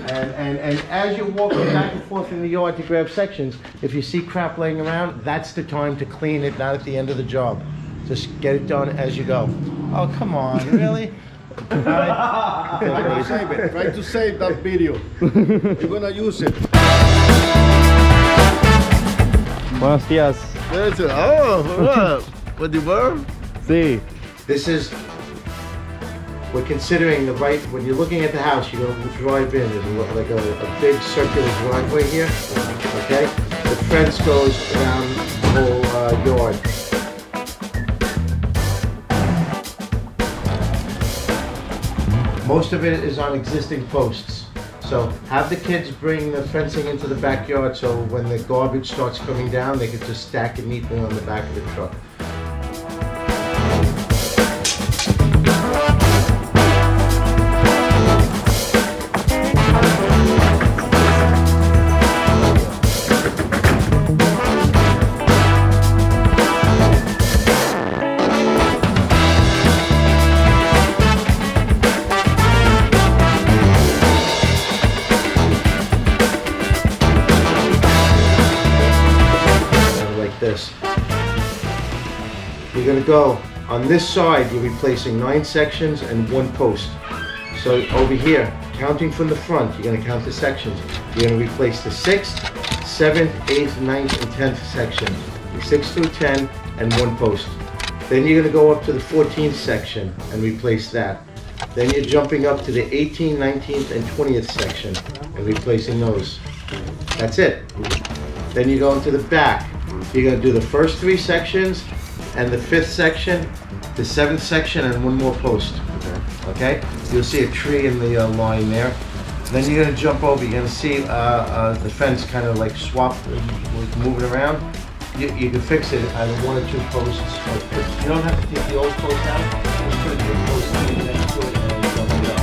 And as you're walking back and forth in the yard to grab sections, if you see crap laying around, that's the time to clean it, not at the end of the job. Just get it done as you go. Oh, come on, really? Try to save it. Try to save that video. You're gonna use it. Buenos días. Oh, what the word? Sí. This is, we're considering the right, when you're looking at the house, you're going to drive in. There's like a big circular driveway here, okay? The fence goes around the whole yard. Most of it is on existing posts. So have the kids bring the fencing into the backyard so when the garbage starts coming down, they can just stack it neatly on the back of the truck. This. You're going to go on this side, you're replacing 9 sections and 1 post. So over here, counting from the front, you're going to count the sections. You're going to replace the 6th, 7th, 8th, 9th, and 10th section. 6 through 10 and 1 post. Then you're going to go up to the 14th section and replace that. Then you're jumping up to the 18th, 19th, and 20th section and replacing those. That's it. Then you go into the back. You're going to do the first 3 sections and the 5th section, the 7th section, and 1 more post. Okay? You'll see a tree in the line there. Then you're going to jump over. You're going to see the fence kind of like swap, moving around. You can fix it either 1 or 2 posts. You don't have to take the old post out. Just put a new post next to it and jump it up.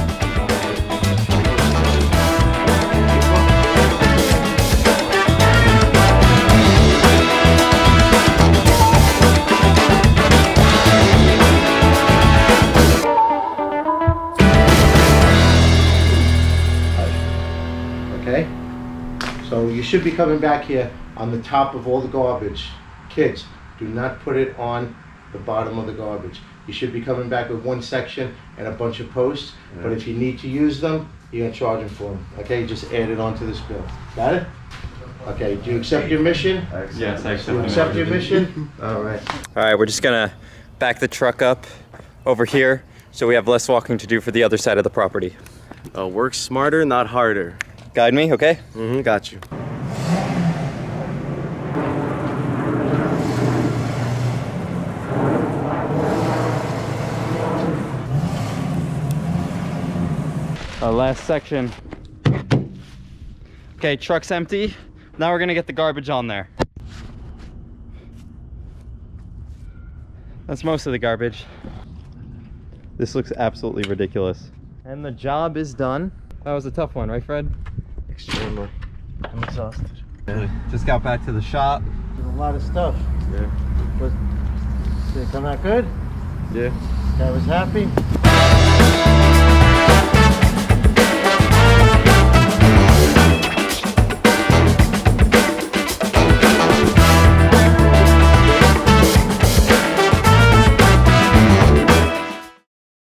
Okay, so you should be coming back here on the top of all the garbage. Kids, do not put it on the bottom of the garbage. You should be coming back with 1 section and a bunch of posts, but if you need to use them, you're going to charge them for them. Okay, just add it onto this bill. Got it? Okay, do you accept your mission? Yes, I accept. You accept your mission? All right. All right, we're just gonna back the truck up over here so we have less walking to do for the other side of the property. Work smarter, not harder. Guide me, okay? Mm-hmm, got you. Last section. Okay, truck's empty. Now we're gonna get the garbage on there. That's most of the garbage. This looks absolutely ridiculous. And the job is done. That was a tough one, right, Fred? Extremely. I'm exhausted. Yeah. Just got back to the shop. There's a lot of stuff. Yeah. But did it come out good? Yeah. Guy was happy.